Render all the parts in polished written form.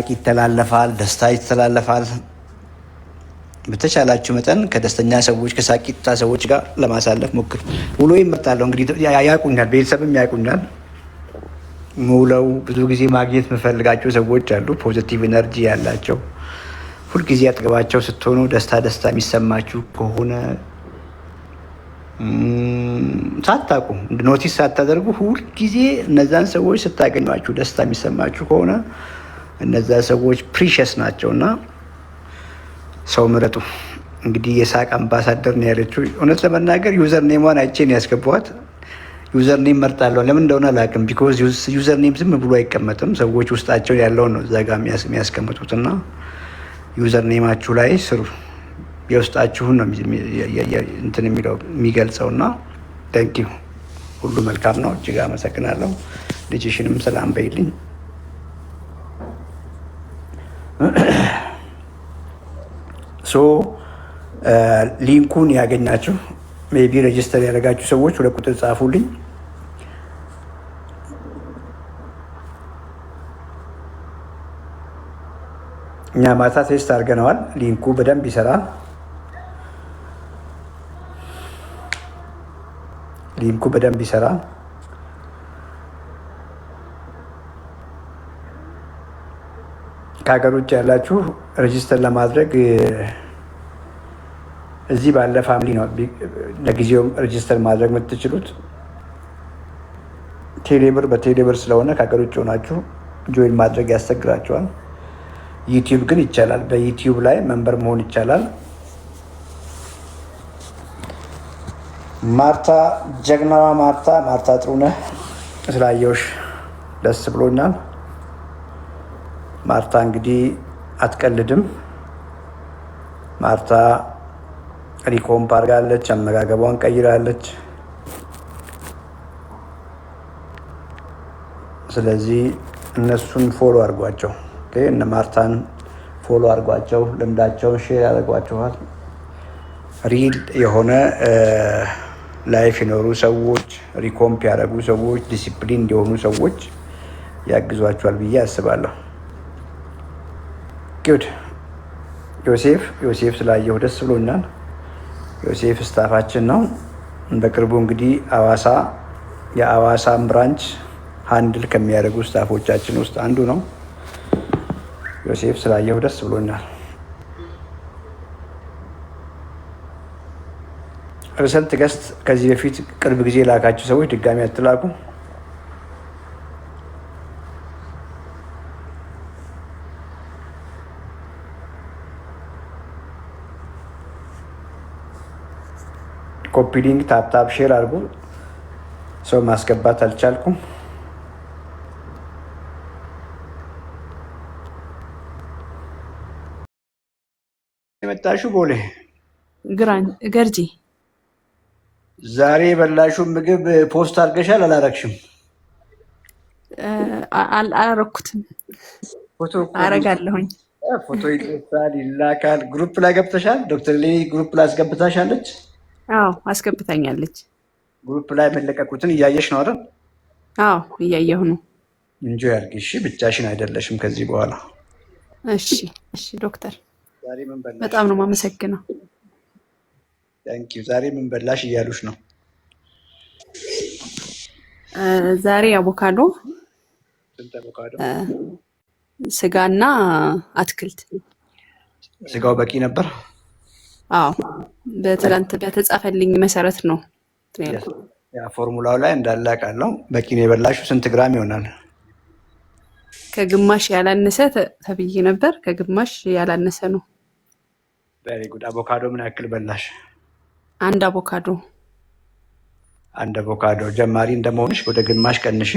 ይተላለፋል፣ ደስታ ይተላለፋል። በተቻላችሁ መጠን ከደስተኛ ሰዎች ከሳቂታ ሰዎች ጋር ለማሳለፍ ሞክሩ። ውሎ ይመጣለሁ እንግዲህ ያውቁኛል፣ ቤተሰብም ያውቁኛል። ሙለው ብዙ ጊዜ ማግኘት የምፈልጋቸው ሰዎች አሉ፣ ፖዚቲቭ ኤነርጂ ያላቸው ሁልጊዜ አጠገባቸው ስትሆኑ ደስታ የሚሰማችሁ ከሆነ ሳታውቁ ኖቲስ ሳታደርጉ ሁልጊዜ እነዛን ሰዎች ስታገኟችሁ ደስታ የሚሰማችሁ ከሆነ እነዛ ሰዎች ፕሪሸስ ናቸው እና ሰው ምረጡ። እንግዲህ የሳቅ አምባሳደር ነው ያለችው። እውነት ለመናገር ዩዘር ኔሟን አይቼ ነው ያስገባኋት። ዩዘር ኔም መርጣለሁ። ለምን እንደሆነ አላውቅም። ቢኮዝ ዩዘር ኔም ዝም ብሎ አይቀመጥም። ሰዎች ውስጣቸው ያለውን ነው እዛ ጋር የሚያስቀምጡት እና ዩዘር ኔማችሁ ላይ ስሩ። የውስጣችሁን ነው እንትን የሚገልጸው እና ታንኪዩ። ሁሉ መልካም ነው። እጅግ አመሰግናለሁ። ልጅሽንም ሰላም በይልኝ። ሊንኩን ያገኛችሁ ሜቢ ሬጅስተር ያደረጋችሁ ሰዎች 2 ቁጥር ጻፉልኝ። እኛ ማታ ቴስት አድርገነዋል። ሊንኩ በደንብ ይሰራል። ከሀገር ውጭ ያላችሁ ሬጅስተር ለማድረግ እዚህ ባለ ፋሚሊ ነው ለጊዜው ሬጅስተር ማድረግ የምትችሉት። ቴሌብር በቴሌብር ስለሆነ ከሀገር ውጭ ሆናችሁ ጆይን ማድረግ ያስቸግራቸዋል። ዩቲዩብ ግን ይቻላል። በዩቲዩብ ላይ መንበር መሆን ይቻላል። ማርታ ጀግናዋ ማርታ ጥሩነህ ስላየውሽ ደስ ብሎኛል። ማርታ እንግዲህ አትቀልድም። ማርታ ሪኮምፕ አድርጋለች፣ አመጋገቧን ቀይራለች። ስለዚህ እነሱን ፎሎ አድርጓቸው፣ እነ ማርታን ፎሎ አድርጓቸው። ልምዳቸውን ሼር ያደርጓቸዋል። ሪል የሆነ ላይፍ የኖሩ ሰዎች፣ ሪኮምፕ ያደረጉ ሰዎች፣ ዲሲፕሊን የሆኑ ሰዎች ያግዟቸዋል ብዬ አስባለሁ። ጉድ ዮሴፍ ስላየሁ ደስ ብሎኛል። ዮሴፍ ስታፋችን ነው። በቅርቡ እንግዲህ የአዋሳን ብራንች ሃንድል ከሚያደርጉ ስታፎቻችን ውስጥ አንዱ ነው። ዮሴፍ ስላየሁ ደስ ብሎኛል። ሪሰልት ገስት ከዚህ በፊት ቅርብ ጊዜ ላካችሁ ሰዎች ድጋሚ አትላኩ። ኮፒ ሊንክ ታፕ ሼር አድርጉ። ሰው ማስገባት አልቻልኩም። የመጣሽው ቦሌ ገርጂ ዛሬ የበላሽው ምግብ ፖስት አድርገሻል? አላረግሽም? አላረኩትም። ፎቶ አረጋለሁኝ። ፎቶ ይልካል፣ ይላካል። ግሩፕ ላይ ገብተሻል? ዶክተር ሌኒ ግሩፕ ላይ አስገብታሻለች? አዎ አስገብታኛለች። ግሩፕ ላይ የመለቀቁትን እያየሽ ነው አይደል? አዎ እያየሁ ነው። እንጆ ያርጊ። እሺ ብቻሽን አይደለሽም ከዚህ በኋላ። እሺ ዶክተር በጣም ነው የማመሰግነው። ታንኪዩ። ዛሬ ምን በላሽ እያሉሽ ነው? ዛሬ አቮካዶ፣ ስጋና አትክልት። ስጋው በቂ ነበር? አዎ በትላንት በተጻፈልኝ መሰረት ነው። ያ ፎርሙላው ላይ እንዳለ አውቃለሁ። በቂ ነው የበላሽው። ስንት ግራም ይሆናል? ከግማሽ ያላነሰ ተብዬ ነበር። ከግማሽ ያላነሰ ነው። ቬሪ ጉድ። አቮካዶ ምን ያክል በላሽ? አንድ አቮካዶ። ጀማሪ እንደመሆንሽ ወደ ግማሽ ቀንሽ።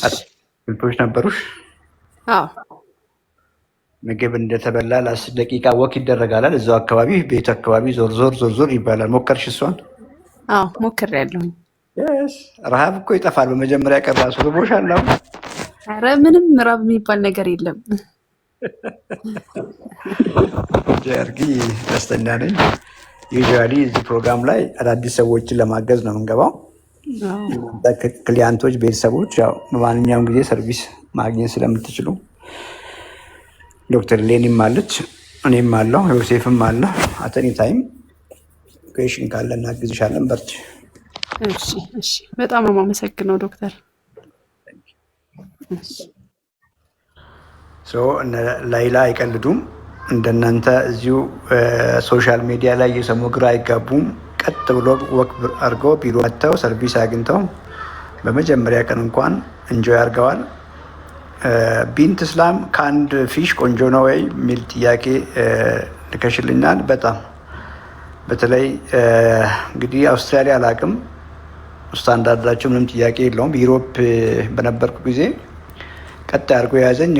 አትክልቶች ነበሩሽ? አዎ ምግብ እንደተበላ ለ10 ደቂቃ ወክ ይደረጋል። እዛው አካባቢ ቤቱ አካባቢ ዞር ይባላል። ሞከርሽ እሷን? አዎ ሞክሬያለሁኝ። ረሃብ እኮ ይጠፋል። በመጀመሪያ ቀን ራሱ ርቦሻል? ኧረ ምንም ራብ የሚባል ነገር የለም። ጀርጊ ደስተኛ ነኝ። ዩዥዋሊ እዚህ ፕሮግራም ላይ አዳዲስ ሰዎችን ለማገዝ ነው የምንገባው። ክሊያንቶች፣ ቤተሰቦች ያው በማንኛውም ጊዜ ሰርቪስ ማግኘት ስለምትችሉ ዶክተር ሌኒም አለች፣ እኔም አለው፣ ዮሴፍም አለ። አተኒ ታይም ኩዌሽን ካለ እናግዝሻለን። በርቺ። እሺ፣ በጣም ነው የማመሰግነው ዶክተር። እነ ላይላ አይቀልዱም። እንደናንተ እዚሁ ሶሻል ሚዲያ ላይ እየሰሙ ግራ አይጋቡም። ቀጥ ብሎ ወክ አድርገው ቢሮ መጥተው ሰርቪስ አግኝተው በመጀመሪያ ቀን እንኳን እንጆይ አድርገዋል። ቢንት እስላም ከአንድ ፊሽ ቆንጆ ነው ወይ የሚል ጥያቄ ልከሽልኛል። በጣም በተለይ እንግዲህ አውስትራሊያ አላቅም፣ ስታንዳርዳቸው ምንም ጥያቄ የለውም። ዩሮፕ በነበርኩ ጊዜ ቀጥ አድርጎ የያዘኝ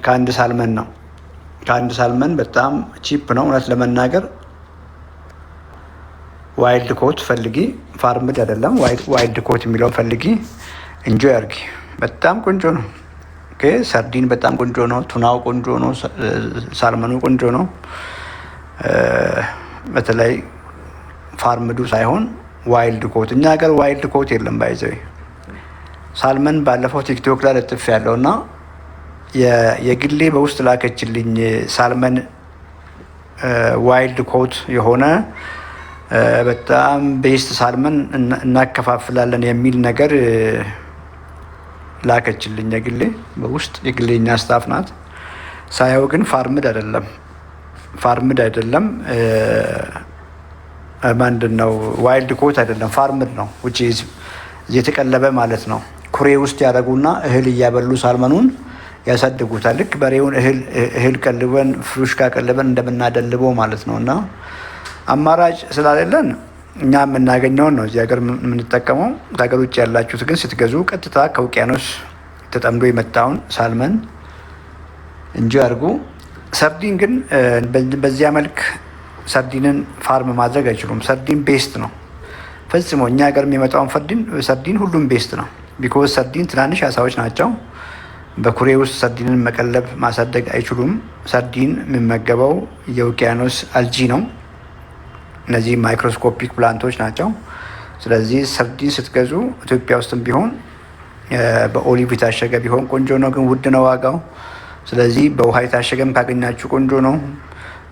ከአንድ ሳልመን ነው። ከአንድ ሳልመን በጣም ቺፕ ነው እውነት ለመናገር። ዋይልድ ኮት ፈልጊ፣ ፋርምድ አይደለም፣ ዋይልድ ኮት የሚለውን ፈልጊ፣ እንጆይ አድርጊ። በጣም ቆንጆ ነው። ሰርዲን በጣም ቆንጆ ነው። ቱናው ቆንጆ ነው። ሳልመኑ ቆንጆ ነው። በተለይ ፋርምዱ ሳይሆን ዋይልድ ኮት። እኛ ሀገር ዋይልድ ኮት የለም። ባይዘው ሳልመን ባለፈው ቲክቶክ ላይ ለጥፍ ያለው እና የግሌ በውስጥ ላከችልኝ ሳልመን ዋይልድ ኮት የሆነ በጣም ቤስት ሳልመን እናከፋፍላለን የሚል ነገር ላከችልኝ። የግሌ በውስጥ የግሌኛ ስታፍ ናት። ሳየው ግን ፋርምድ አይደለም። ምንድን ነው ዋይልድ ኮት አይደለም፣ ፋርምድ ነው። ውጪ የተቀለበ ማለት ነው። ኩሬ ውስጥ ያደረጉና እህል እያበሉ ሳልመኑን ያሳድጉታል። ልክ በሬውን እህል ቀልበን ፍሩሽካ ቀልበን እንደምናደልበው ማለት ነው። እና አማራጭ ስላሌለን እኛ የምናገኘውን ነው እዚህ ሀገር የምንጠቀመው። ሀገር ውጭ ያላችሁት ግን ስትገዙ ቀጥታ ከውቅያኖስ ተጠምዶ የመጣውን ሳልመን እንጂ አድርጉ። ሰርዲን ግን በዚያ መልክ ሰርዲንን ፋርም ማድረግ አይችሉም። ሰርዲን ቤስት ነው ፈጽሞ። እኛ ሀገር የሚመጣውን ሰርዲን ሁሉም ቤስት ነው። ቢኮዝ ሰርዲን ትናንሽ አሳዎች ናቸው። በኩሬ ውስጥ ሰርዲንን መቀለብ ማሳደግ አይችሉም። ሰርዲን የሚመገበው የውቅያኖስ አልጂ ነው። እነዚህ ማይክሮስኮፒክ ፕላንቶች ናቸው። ስለዚህ ሰርዲን ስትገዙ ኢትዮጵያ ውስጥም ቢሆን በኦሊቭ የታሸገ ቢሆን ቆንጆ ነው፣ ግን ውድ ነው ዋጋው። ስለዚህ በውሃ የታሸገም ካገኛችሁ ቆንጆ ነው።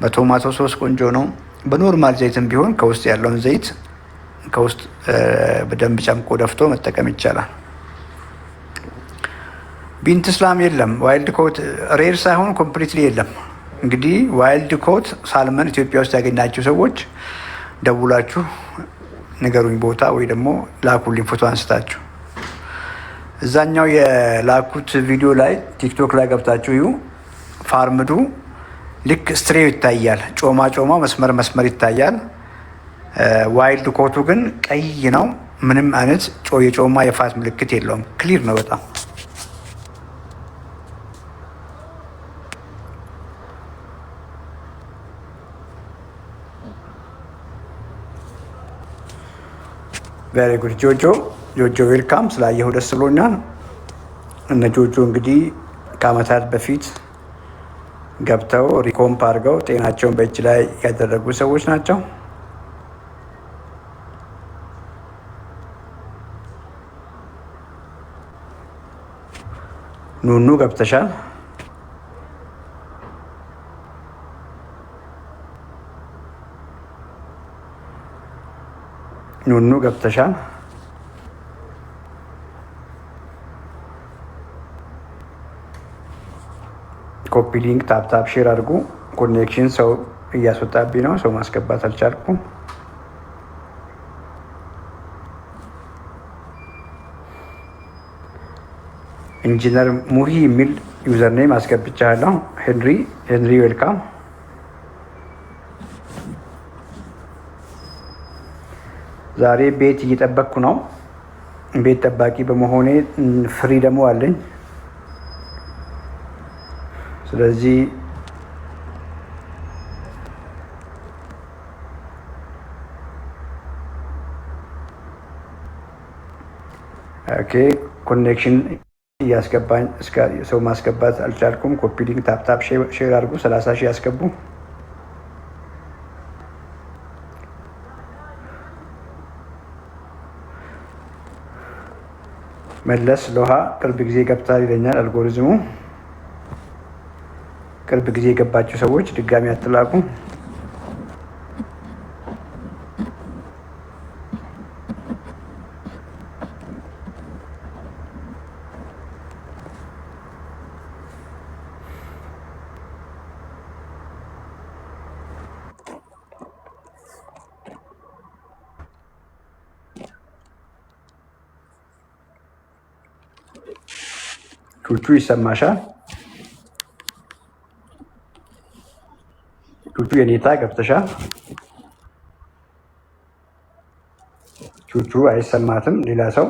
በቶማቶ ሶስ ቆንጆ ነው። በኖርማል ዘይትም ቢሆን ከውስጥ ያለውን ዘይት ከውስጥ በደንብ ጨምቆ ደፍቶ መጠቀም ይቻላል። ቢንት እስላም የለም። ዋይልድ ኮት ሬር ሳይሆን ኮምፕሊትሊ የለም። እንግዲህ ዋይልድ ኮት ሳልመን ኢትዮጵያ ውስጥ ያገኛችሁ ሰዎች ደውላችሁ ንገሩኝ ቦታ፣ ወይ ደግሞ ላኩልኝ ፎቶ አንስታችሁ። እዛኛው የላኩት ቪዲዮ ላይ ቲክቶክ ላይ ገብታችሁ ይሁ ፋርምዱ ልክ ስትሬው ይታያል። ጮማ መስመር ይታያል። ዋይልድ ኮቱ ግን ቀይ ነው። ምንም አይነት የጮማ የፋት ምልክት የለውም። ክሊር ነው በጣም። ቬሪ ጉድ ጆጆ ዌልካም። ስላየሁ ደስ ብሎኛል። እነ ጆጆ እንግዲህ ከአመታት በፊት ገብተው ሪኮምፕ አድርገው ጤናቸውን በእጅ ላይ ያደረጉ ሰዎች ናቸው። ኑኑ ገብተሻል። ኑኑ ገብተሻል። ኮፒ ሊንክ ታፕ ሼር አድርጉ። ኮኔክሽን ሰው እያስወጣብኝ ነው። ሰው ማስገባት አልቻልኩም። ኢንጂነር ሙሂ የሚል ዩዘርኔም አስገብቻለሁ። ሄንሪ ዌልካም። ዛሬ ቤት እየጠበቅኩ ነው። ቤት ጠባቂ በመሆኔ ፍሪ ደግሞ አለኝ። ስለዚህ ኮኔክሽን እያስገባኝ ሰው ማስገባት አልቻልኩም። ኮፒ ሊንክ ታፕ ሼር አድርጉ። 30 ሺህ ያስገቡ። መለስ ሎሃ ቅርብ ጊዜ ገብታል ይለኛል አልጎሪዝሙ። ቅርብ ጊዜ የገባችሁ ሰዎች ድጋሚ አትላቁ። ቹቹ ይሰማሻል? ቹቹ የኔታ ገብተሻል? ቹቹ አይሰማትም። ሌላ ሰው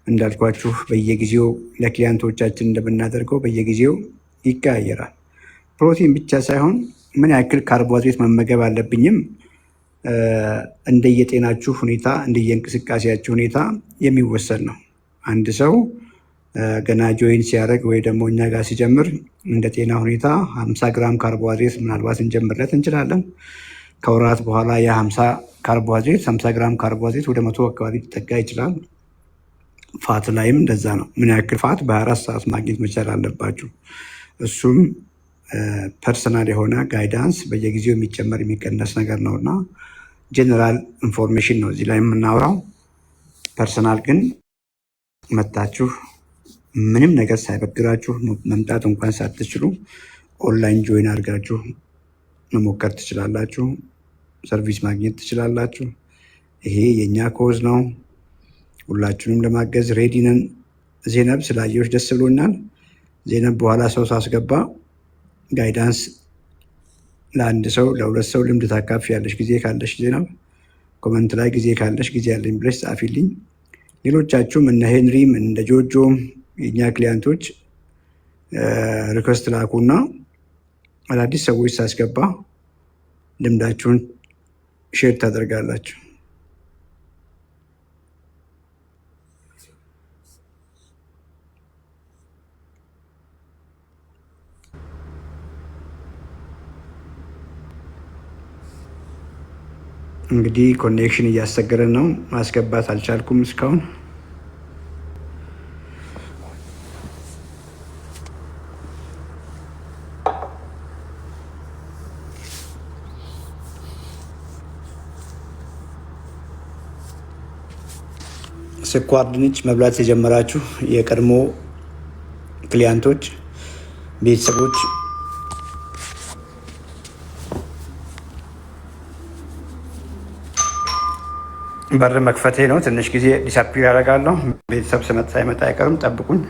እንዳልኳችሁ በየጊዜው ለክሊያንቶቻችን እንደምናደርገው በየጊዜው ይቀያየራል። ፕሮቲን ብቻ ሳይሆን ምን ያክል ካርቦሃይድሬት መመገብ አለብኝም እንደየጤናችሁ ሁኔታ እንደየእንቅስቃሴያችሁ ሁኔታ የሚወሰን ነው። አንድ ሰው ገና ጆይን ሲያደርግ ወይ ደግሞ እኛ ጋር ሲጀምር እንደ ጤና ሁኔታ 50 ግራም ካርቦሃይድሬት ምናልባት እንጀምርለት እንችላለን። ከወራት በኋላ የ50 ካርቦሃይድሬት 50 ግራም ካርቦሃይድሬት ወደ 100 አካባቢ ሊጠጋ ይችላል። ፋት ላይም እንደዛ ነው። ምን ያክል ፋት በ24 ሰዓት ማግኘት መቻል አለባችሁ። እሱም ፐርሰናል የሆነ ጋይዳንስ በየጊዜው የሚጨመር የሚቀነስ ነገር ነው እና ጀነራል ኢንፎርሜሽን ነው እዚህ ላይ የምናወራው። ፐርሰናል ግን መታችሁ ምንም ነገር ሳይበግራችሁ መምጣት እንኳን ሳትችሉ ኦንላይን ጆይን አድርጋችሁ መሞከር ትችላላችሁ። ሰርቪስ ማግኘት ትችላላችሁ። ይሄ የእኛ ኮዝ ነው። ሁላችሁንም ለማገዝ ሬዲ ነን። ዜነብ ስላየዎች ደስ ብሎናል። ዜነብ በኋላ ሰው ሳስገባ ጋይዳንስ ለአንድ ሰው ለሁለት ሰው ልምድ ታካፊ ያለሽ ጊዜ ካለሽ ዜነብ ኮመንት ላይ ጊዜ ካለሽ ጊዜ ያለኝ ብለሽ ጻፊልኝ። ሌሎቻችሁም እነ ሄንሪም እንደ ጆጆም የእኛ ክሊያንቶች ሪኩዌስት ላኩና አዳዲስ ሰዎች ሳስገባ ልምዳችሁን ሼር ታደርጋላችሁ። እንግዲህ ኮኔክሽን እያስቸገረን ነው። ማስገባት አልቻልኩም እስካሁን። ስኳር ድንች መብላት የጀመራችሁ የቀድሞ ክሊያንቶች ቤተሰቦች በር መክፈቴ ነው። ትንሽ ጊዜ ዲሳፒር ያደርጋለሁ። ቤተሰብ ስመጣ ሳይመጣ አይቀርም። ጠብቁኝ።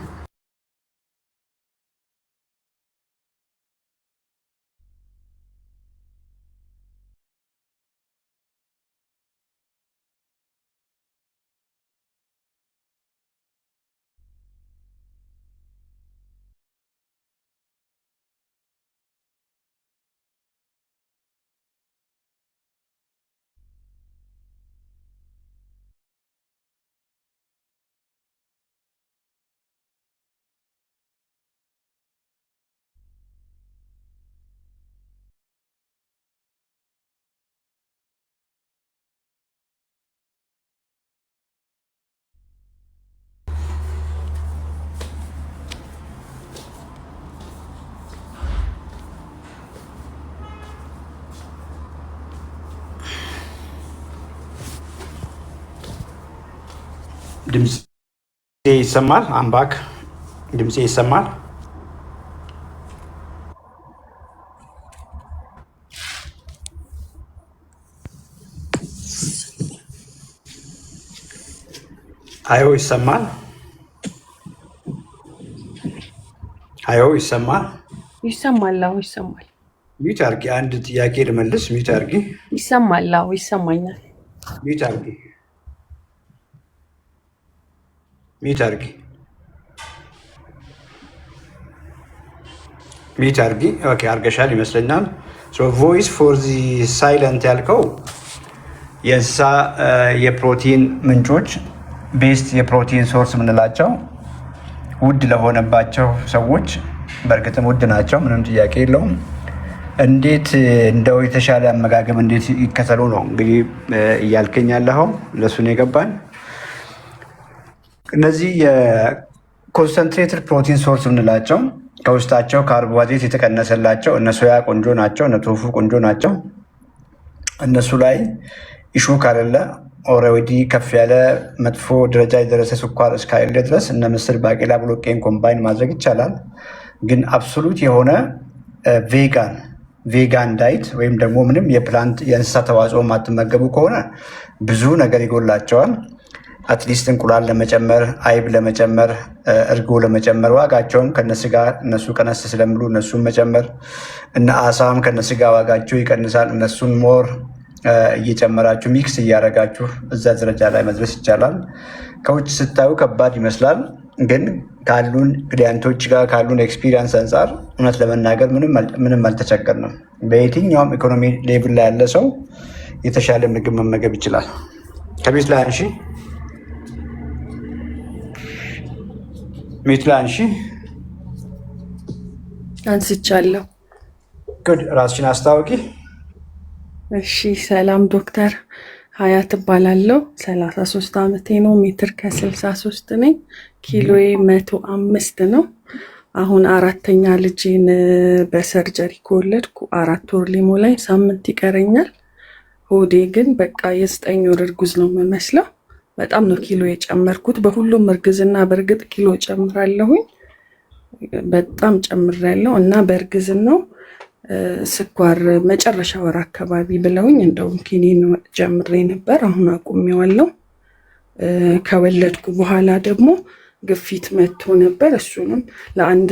ድምፄ ይሰማል? አምባክ ድምፄ ይሰማል? አዮ ይሰማል? አዮ ይሰማል? ይሰማል። አዎ ይሰማል። ሚት አርጊ። አንድ ጥያቄ ልመልስ። ሚት አርጊ። ይሰማል። አዎ ይሰማኛል። ሚት አርጊ። ሚት አርጊ። ሚት አርጊ። ኦኬ አርገሻል ይመስለኛል። ሶ ቮይስ ፎር ዚ ሳይለንት ያልከው የእንስሳ የፕሮቲን ምንጮች ቤስት የፕሮቲን ሶርስ የምንላቸው ውድ ለሆነባቸው ሰዎች በእርግጥም ውድ ናቸው፣ ምንም ጥያቄ የለውም። እንዴት እንደው የተሻለ አመጋገብ እንዴት ይከተሉ ነው እንግዲህ እያልከኝ ያለኸው። ለእሱ ነው የገባን። እነዚህ የኮንሰንትሬትድ ፕሮቲን ሶርስ የምንላቸው ከውስጣቸው ካርቦሃይድሬት የተቀነሰላቸው እነ ሶያ ቆንጆ ናቸው፣ እነ ቶፉ ቆንጆ ናቸው። እነሱ ላይ ኢሹ ካለለ ኦልሬዲ ከፍ ያለ መጥፎ ደረጃ የደረሰ ስኳር እስካለ ድረስ እነ ምስር፣ ባቄላ፣ ቦሎቄን ኮምባይን ማድረግ ይቻላል። ግን አብሶሉት የሆነ ቬጋን ዳይት ወይም ደግሞ ምንም የእንስሳ ተዋጽኦ የማትመገቡ ከሆነ ብዙ ነገር ይጎላቸዋል። አትሊስት እንቁላል ለመጨመር፣ አይብ ለመጨመር፣ እርጎ ለመጨመር ዋጋቸውም ከነስጋ እነሱ ቀነስ ስለሚሉ እነሱን መጨመር እና አሳም ከነስጋ ዋጋቸው ይቀንሳል። እነሱን ሞር እየጨመራችሁ ሚክስ እያደረጋችሁ እዛ ደረጃ ላይ መድረስ ይቻላል። ከውጭ ስታዩ ከባድ ይመስላል፣ ግን ካሉን ክሊያንቶች ጋር ካሉን ኤክስፒሪየንስ አንጻር እውነት ለመናገር ምንም አልተቸገርንም። በየትኛውም ኢኮኖሚ ሌቭል ላይ ያለ ሰው የተሻለ ምግብ መመገብ ይችላል። ከቤት ላይ አንሺ ቤት ላይ አንሺ አንስቻለሁ። ራስሽን አስታውቂ። እሺ፣ ሰላም ዶክተር ሀያት እባላለሁ። 33 ዓመቴ ነው። ሜትር ከ63 ነኝ። ኪሎዬ 105 ነው። አሁን 4ኛ ልጄን በሰርጀሪ ከወለድኩ 4 ወር ሊሞላኝ ሳምንት ይቀረኛል። ሆዴ ግን በቃ የ9 ወር እርጉዝ ነው የምመስለው። በጣም ነው ኪሎ የጨመርኩት። በሁሉም እርግዝና በእርግጥ ኪሎ ጨምራለሁኝ፣ በጣም ጨምራለሁ እና በእርግዝናው ስኳር መጨረሻ ወር አካባቢ ብለውኝ እንደውም ኪኒን ጀምሬ ነበር። አሁን አቁሜዋለሁ። ከወለድኩ በኋላ ደግሞ ግፊት መጥቶ ነበር። እሱንም ለአንድ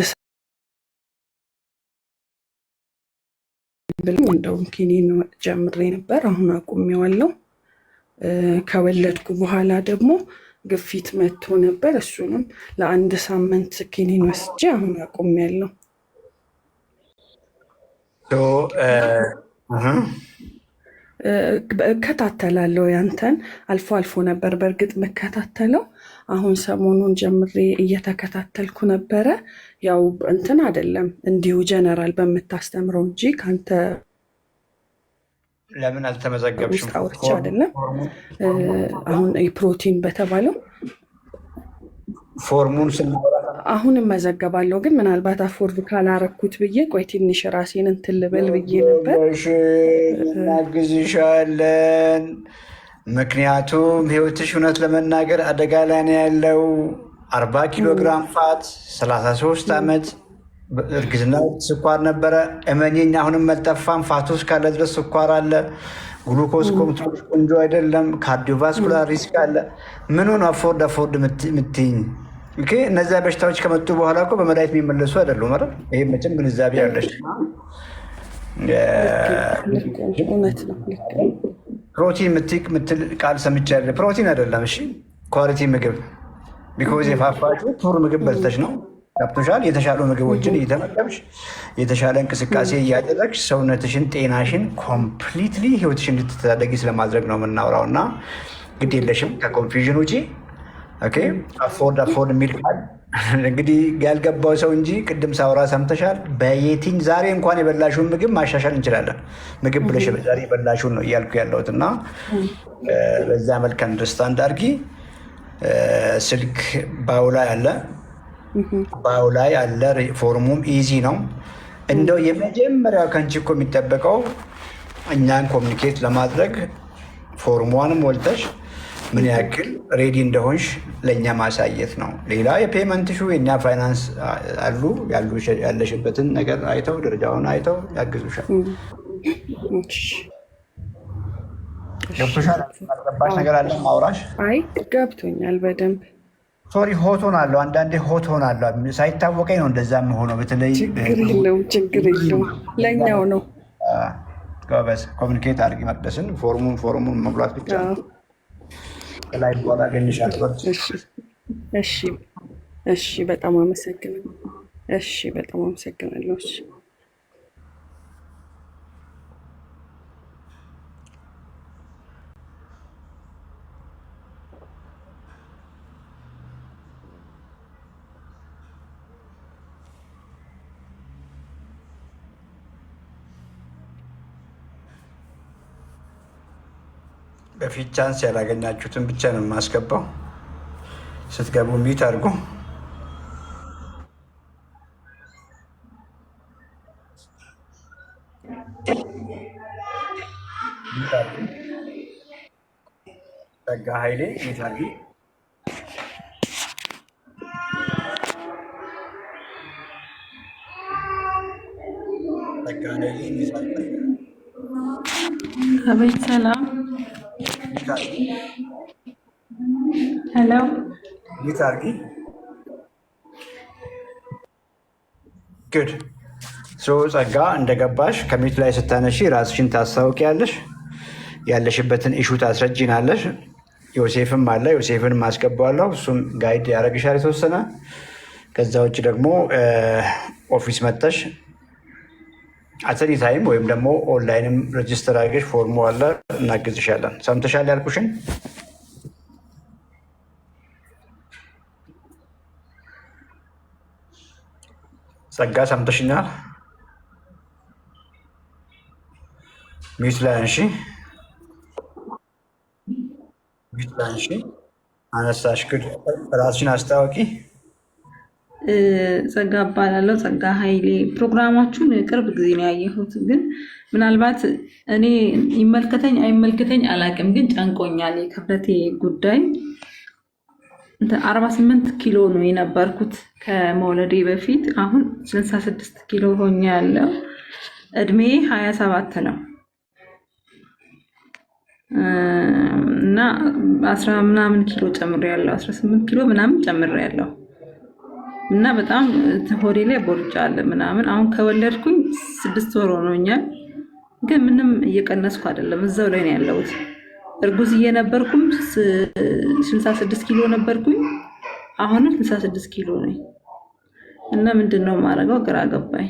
ብለውኝ እንደውም ኪኒን ጀምሬ ነበር። አሁን አቁሜዋለሁ። ከወለድኩ በኋላ ደግሞ ግፊት መጥቶ ነበር። እሱንም ለአንድ ሳምንት ኪኒን ወስጄ አሁን አቁሜያለሁ። እከታተላለሁ ያንተን አልፎ አልፎ ነበር በእርግጥ መከታተለው። አሁን ሰሞኑን ጀምሬ እየተከታተልኩ ነበረ። ያው እንትን አይደለም እንዲሁ ጀነራል በምታስተምረው እንጂ ከአንተ ለምን አልተመዘገብሽም? ውስጥ አውርቼ አይደለም። አሁን የፕሮቲን በተባለው ፎርሙን ስናወራ አሁን እመዘገባለሁ፣ ግን ምናልባት አፎርድ ካላረኩት ብዬ ቆይ ትንሽ ራሴን እንትን ልበል ብዬ ነበር። እናግዝሻለን። ምክንያቱም ህይወትሽ እውነት ለመናገር አደጋ ላይ ነው ያለው። 40 ኪሎ ግራም ፋት፣ 33 ዓመት እርግዝና ስኳር ነበረ። እመኚኝ አሁንም አልጠፋም። ፋቱ እስካለ ድረስ ስኳር አለ። ግሉኮስ ኮንትሮል ቆንጆ አይደለም። ካርዲዮቫስኩላር ሪስክ አለ። ምኑን አፎርድ የምትይኝ? እነዚያ በሽታዎች ከመጡ በኋላ እኮ በመድኃኒት የሚመለሱ አይደሉም አይደል? ይህ መቼም ግንዛቤ ያለሽ። ፕሮቲን ምትል ቃል ሰምቻለሁ። ፕሮቲን አይደለም እሺ፣ ኳሊቲ ምግብ ቢኮዝ የፋፋችሁ ቱር ምግብ በልተሽ ነው። ገብቶሻል? የተሻሉ ምግቦችን እየተመገብሽ የተሻለ እንቅስቃሴ እያደረግሽ ሰውነትሽን፣ ጤናሽን ኮምፕሊትሊ ህይወትሽን እንድትታደጊ ስለማድረግ ነው የምናወራው እና ግድ የለሽም ከኮንፊውዥን ውጪ። አፎርድ የሚል ቃል እንግዲህ ያልገባው ሰው እንጂ ቅድም ሳውራ ሰምተሻል። በየትኝ ዛሬ እንኳን የበላሽውን ምግብ ማሻሻል እንችላለን። ምግብ ብለሽ ዛሬ የበላሽውን ነው እያልኩ ያለሁት እና በዛ መልክ አንደርስታንድ አድርጊ። ስልክ ባዩ ላይ አለ። ፎርሙም ኢዚ ነው። እንደው የመጀመሪያው ከንቺ እኮ የሚጠበቀው እኛን ኮሚኒኬት ለማድረግ ፎርሟንም ሞልተሽ ምን ያክል ሬዲ እንደሆንሽ ለእኛ ማሳየት ነው። ሌላ የፔመንት ሹ የእኛ ፋይናንስ አሉ ያለሽበትን ነገር አይተው ደረጃውን አይተው ያግዙሻል። ገብቶሻል? ያልገባሽ ነገር አለ ማውራሽ? አይ ገብቶኛል በደንብ። ሶሪ ሆት ሆናለሁ፣ አንዳንዴ ሆት ሆናለሁ። ሳይታወቀኝ ነው እንደዛ የምሆነው። በተለይ ችግር የለውም ለእኛው ነው። ጎበዝ ኮሚኒኬት አድርጊ መቅደስን። ፎርሙን መሙላት ብቻ ላይ በኋላ አገኝሻለሁ። እሺ፣ በጣም አመሰግናለሁ። በጣም አመሰግናለሁ። በፊት ቻንስ ያላገኛችሁትን ብቻ ነው የማስገባው። ስትገቡ ሚት አድርጉ። ጸጋ ኃይሌ ሚት አድርጊ። ጸጋ ኃይሌ ሚት አድርጊ። አቤት ሰላም። ሄሎ ሚት አድርጊ። ጉድ ጸጋ እንደገባሽ ከሚት ላይ ስታነሺ ራስሽን ታስታውቂያለሽ። ያለሽበትን ኢሹ ታስረጅናለሽ። ዮሴፍም አለ፣ ዮሴፍን ማስገባለሁ። እሱም ጋይድ ያደረግሻል የተወሰነ። ከዛ ውጭ ደግሞ ኦፊስ መጠሽ አተኒ ታይም ወይም ደግሞ ኦንላይንም ሬጅስተር አድርገሽ ፎርሙ አለ፣ እናግዝሻለን። ሰምተሻል ያልኩሽን? ጸጋ ሰምተሽኛል? ሚት ላይ አንሺ፣ ሚት ላይ አንሺ። አነሳሽ። ግድ ራስሽን አስታወቂ። ጸጋ እባላለሁ። ጸጋ ኃይሌ። ፕሮግራማችሁን ቅርብ ጊዜ ነው ያየሁት፣ ግን ምናልባት እኔ ይመልከተኝ አይመልከተኝ አላውቅም፣ ግን ጨንቆኛል የክብደቴ ጉዳይ። 48 ኪሎ ነው የነበርኩት ከመውለዴ በፊት። አሁን 66 ኪሎ ሆኜ ያለው። እድሜ 27 ነው እና 10 ምናምን ኪሎ ጨምሬያለሁ። 18 ኪሎ ምናምን ጨምሬያለሁ እና በጣም ሆዴ ላይ ቦርጫ አለ ምናምን። አሁን ከወለድኩኝ 6 ወር ሆኖኛል፣ ግን ምንም እየቀነስኩ አይደለም፣ እዛው ላይ ነው ያለሁት። እርጉዝ እየነበርኩም 66 ኪሎ ነበርኩኝ፣ አሁንም 66 ኪሎ ነኝ እና ምንድን ነው የማደርገው ግራ ገባኝ።